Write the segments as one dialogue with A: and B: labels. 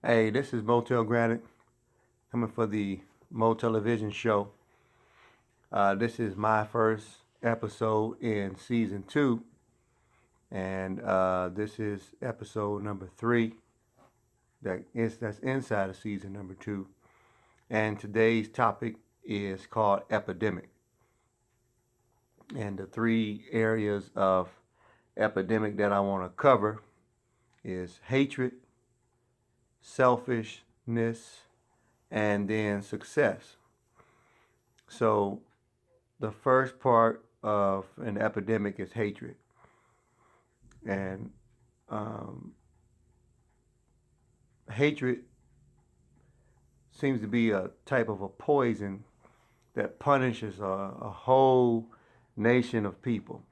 A: Hey, this is Motell Granite coming for the Mo Television show. This is my first episode in season 2, and this is episode number 3. That's inside of season number 2. And today's topic is called epidemic. And the three areas of epidemic that I want to cover is hatred, selfishness, and then success. So the first part of an epidemic is hatred. And um, hatred seems to be a type of a poison that punishes a whole nation of people.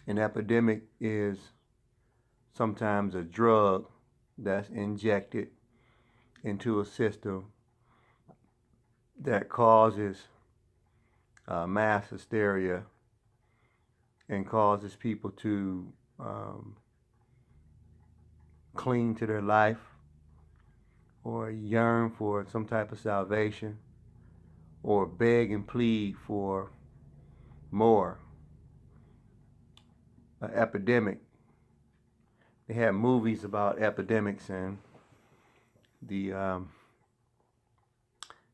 A: An epidemic is sometimes a drug that's injected into a system that causes mass hysteria and causes people to cling to their life or yearn for some type of salvation or beg and plead for more. An epidemic. They have movies about epidemics and the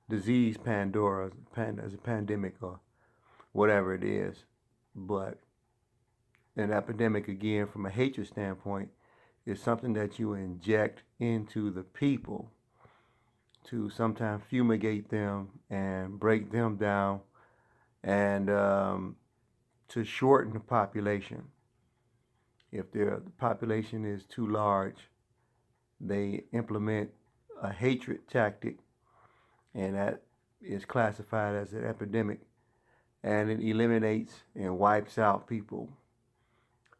A: disease Pandora as a pandemic or whatever it is. But an epidemic, again, from a hatred standpoint, is something that you inject into the people to sometimes fumigate them and break them down and to shorten the population. If the population is too large, they implement a hatred tactic, and that is classified as an epidemic, and it eliminates and wipes out people.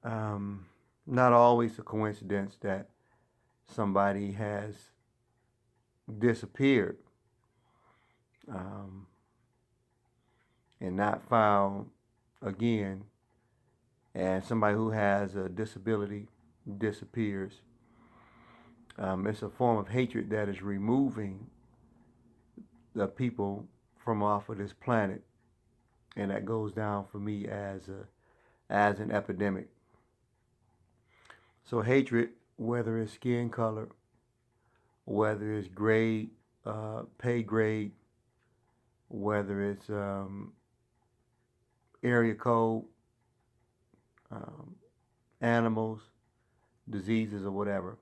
A: Not always a coincidence that somebody has disappeared and not found again, and somebody who has a disability disappears. It's a form of hatred that is removing the people from off of this planet, and that goes down for me as an epidemic. So hatred, whether it's skin color, whether it's grade, pay grade, whether it's area code, animals, diseases, or whatever.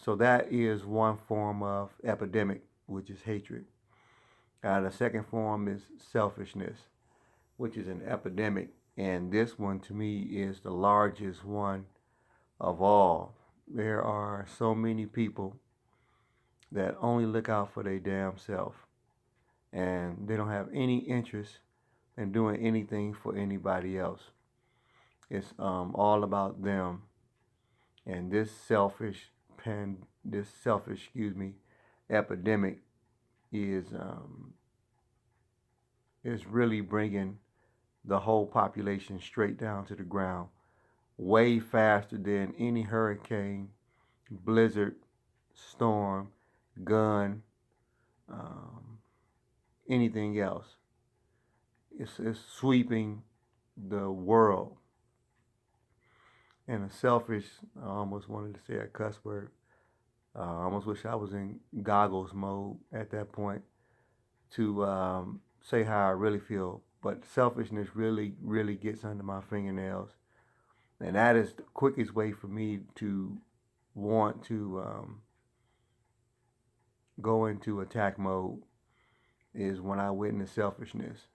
A: So that is one form of epidemic, which is hatred. The second form is selfishness, which is an epidemic. And this one, to me, is the largest one of all. There are so many people that only look out for their damn self, and they don't have any interest in doing anything for anybody else. It's all about them. And this epidemic is really bringing the whole population straight down to the ground, way faster than any hurricane, blizzard, storm, gun, anything else. It's sweeping the world. And a selfish, I almost wanted to say a cuss word. I almost wish I was in goggles mode at that point to say how I really feel. But selfishness really, really gets under my fingernails. And that is the quickest way for me to want to go into attack mode is when I witness selfishness.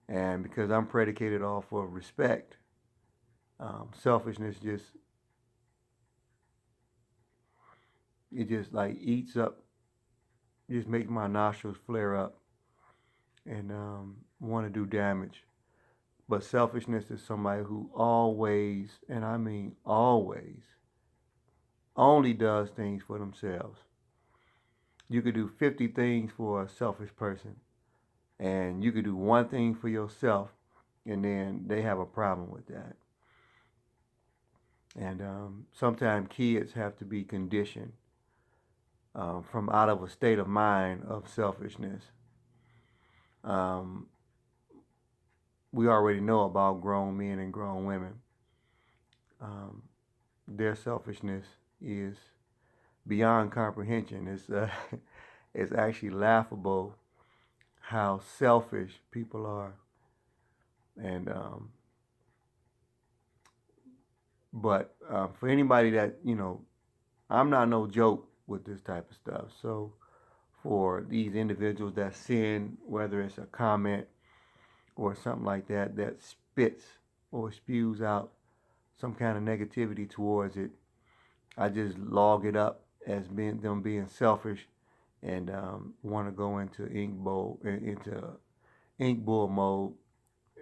A: And because I'm predicated off of respect, selfishness just like eats up, just makes my nostrils flare up and want to do damage. But selfishness is somebody who always, and I mean always, only does things for themselves. You could do 50 things for a selfish person, and you could do one thing for yourself, and then they have a problem with that. And sometimes kids have to be conditioned from out of a state of mind of selfishness. Um, we already know about grown men and grown women. Um, their selfishness is beyond comprehension. It's actually laughable how selfish people are. And but for anybody that I'm not no joke with this type of stuff. So for these individuals that send, whether it's a comment or something like that, that spits or spews out some kind of negativity towards it, I just log it up as being them being selfish and want to go into ink bull mode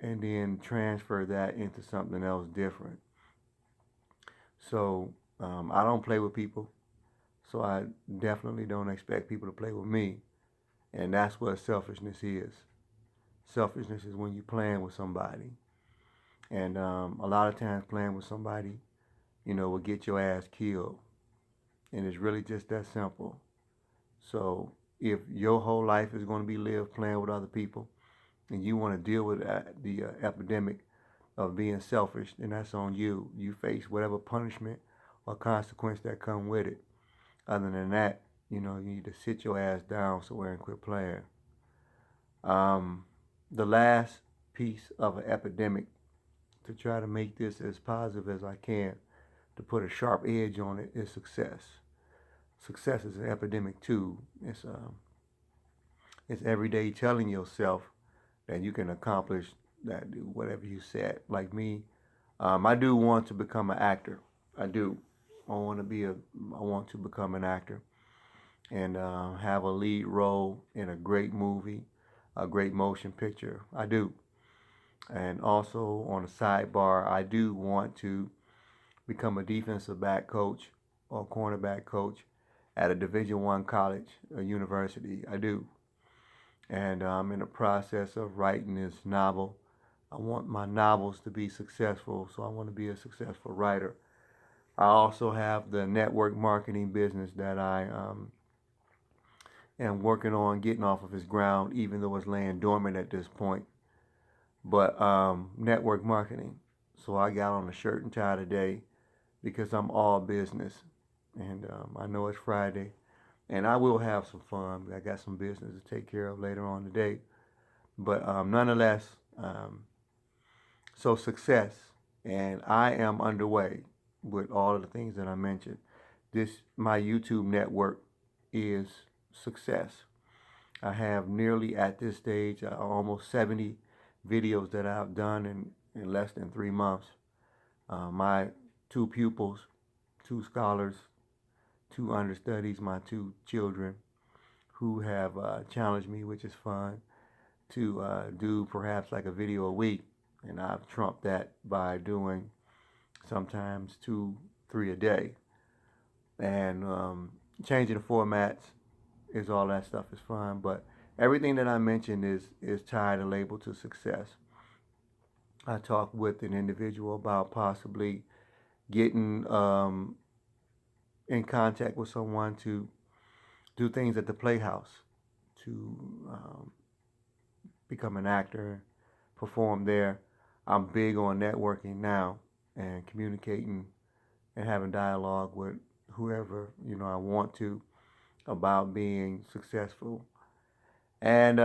A: and then transfer that into something else different. So I don't play with people, so I definitely don't expect people to play with me, and that's what selfishness is. Selfishness is when you're playing with somebody, and a lot of times playing with somebody, will get your ass killed, and it's really just that simple. So if your whole life is going to be lived playing with other people, and you want to deal with the epidemic of being selfish, then that's on you. You face whatever punishment or consequence that come with it. Other than that, you need to sit your ass down somewhere and quit playing. Um, the last piece of an epidemic, to try to make this as positive as I can, to put a sharp edge on it, is success. Success is an epidemic too. It's every day telling yourself that you can accomplish that, whatever you set. Like me, I do want to become an actor. I do. I want to become an actor and have a lead role in a great movie, a great motion picture. I do. And also on a sidebar, I do want to become a defensive back coach or cornerback coach at a Division I college or university. I do. And I'm in the process of writing this novel. I want my novels to be successful, so I want to be a successful writer. I also have the network marketing business that I am working on getting off of its ground, even though it's laying dormant at this point. But network marketing. So I got on a shirt and tie today because I'm all business. And I know it's Friday. And I will have some fun. I got some business to take care of later on today. But nonetheless, so success. And I am underway with all of the things that I mentioned. My YouTube network is success. I have nearly at this stage almost 70 videos that I've done in less than 3 months. My two pupils, two scholars, two understudies, my two children who have challenged me, which is fun, to do perhaps like a video a week. And I've trumped that by doing sometimes two, three a day. And changing the formats is all that stuff is fun. But everything that I mentioned is tied and labeled to success. I talked with an individual about possibly getting in contact with someone to do things at the Playhouse, to become an actor, perform there. I'm big on networking now and communicating and having dialogue with whoever I want to about being successful. And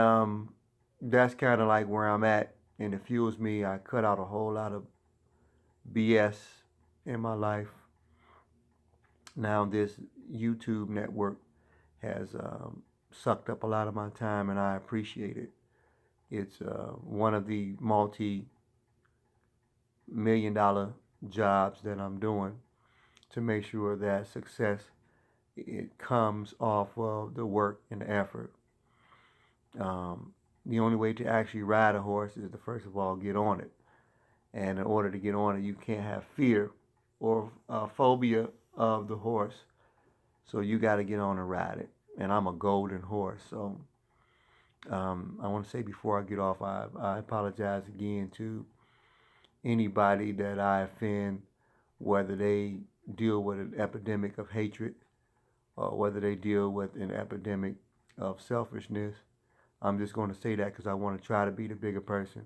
A: that's kind of like where I'm at, and it fuels me. I cut out a whole lot of BS in my life. Now this YouTube network has sucked up a lot of my time, and I appreciate it. It's one of the multi-million-dollar jobs that I'm doing to make sure that success it comes off of the work and the effort. The only way to actually ride a horse is to first of all get on it, and in order to get on it, you can't have fear or phobia of the horse. So you got to get on and ride it. And I'm a golden horse, so I want to say before I get off, I apologize again to anybody that I offend whether they deal with an epidemic of hatred or whether they deal with an epidemic of selfishness. I'm just going to say that because I want to try to be the bigger person.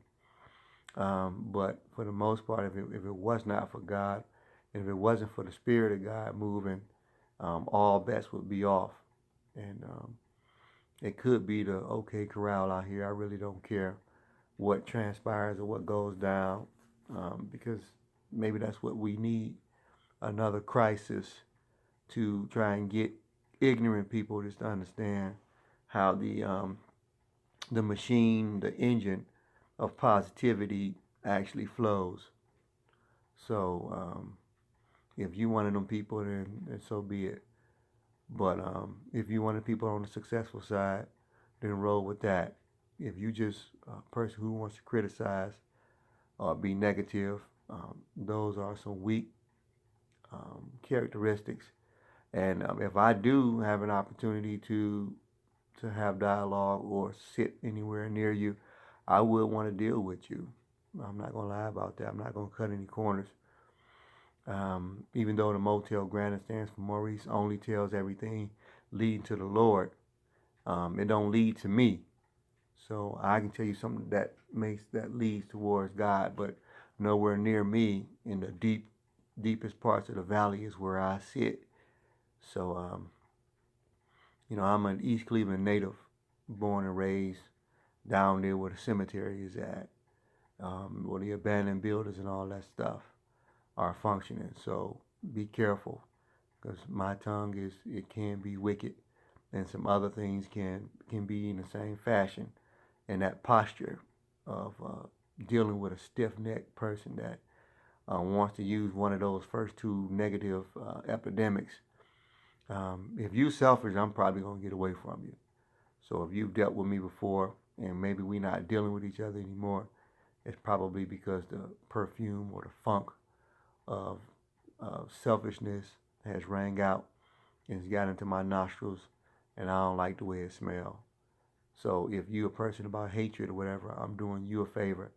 A: But for the most part, if it was not for God, and if it wasn't for the Spirit of God moving, all bets would be off. And it could be the okay corral out here. I really don't care what transpires or what goes down, because maybe that's what we need, another crisis to try and get ignorant people just to understand how the machine, the engine of positivity actually flows. So if you one of them people, then so be it. But if you one of the people on the successful side, then roll with that. If you just a person who wants to criticize or be negative, those are some weak characteristics. And if I do have an opportunity to have dialogue or sit anywhere near you, I will want to deal with you. I'm not gonna lie about that. I'm not gonna cut any corners. Even though the Motell Granite stands for Maurice only tells everything leading to the Lord, it don't lead to me. So I can tell you something that leads towards God, but nowhere near me. In the deepest parts of the valley is where I sit. So I'm an East Cleveland native, born and raised down there where the cemetery is at, where the abandoned buildings and all that stuff are functioning. So be careful, because my tongue it can be wicked, and some other things can be in the same fashion. And that posture of dealing with a stiff-necked person that wants to use one of those first two negative epidemics. If you selfish, I'm probably gonna get away from you. So if you've dealt with me before and maybe we're not dealing with each other anymore, it's probably because the perfume or the funk of selfishness has rang out and it's got into my nostrils, and I don't like the way it smells. So if you're a person about hatred or whatever, I'm doing you a favor,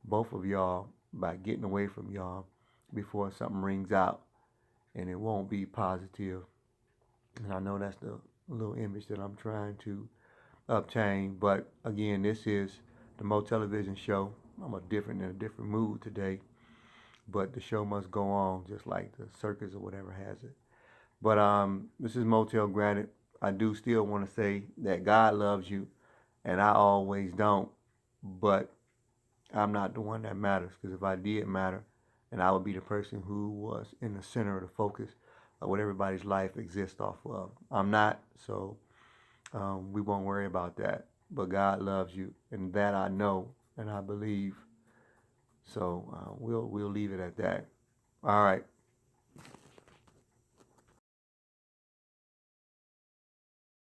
A: both of y'all, by getting away from y'all before something rings out, and it won't be positive. And I know that's the little image that I'm trying to obtain. But again, this is the Mo Television Show. I'm in a different mood today, but the show must go on, just like the circus or whatever has it. But this is Motell Granite. I do still want to say that God loves you, and I always don't. But I'm not the one that matters, because if I did matter, then I would be the person who was in the center of the focus of what everybody's life exists off of. I'm not, so we won't worry about that. But God loves you, and that I know and I believe. So we'll leave it at that. All right.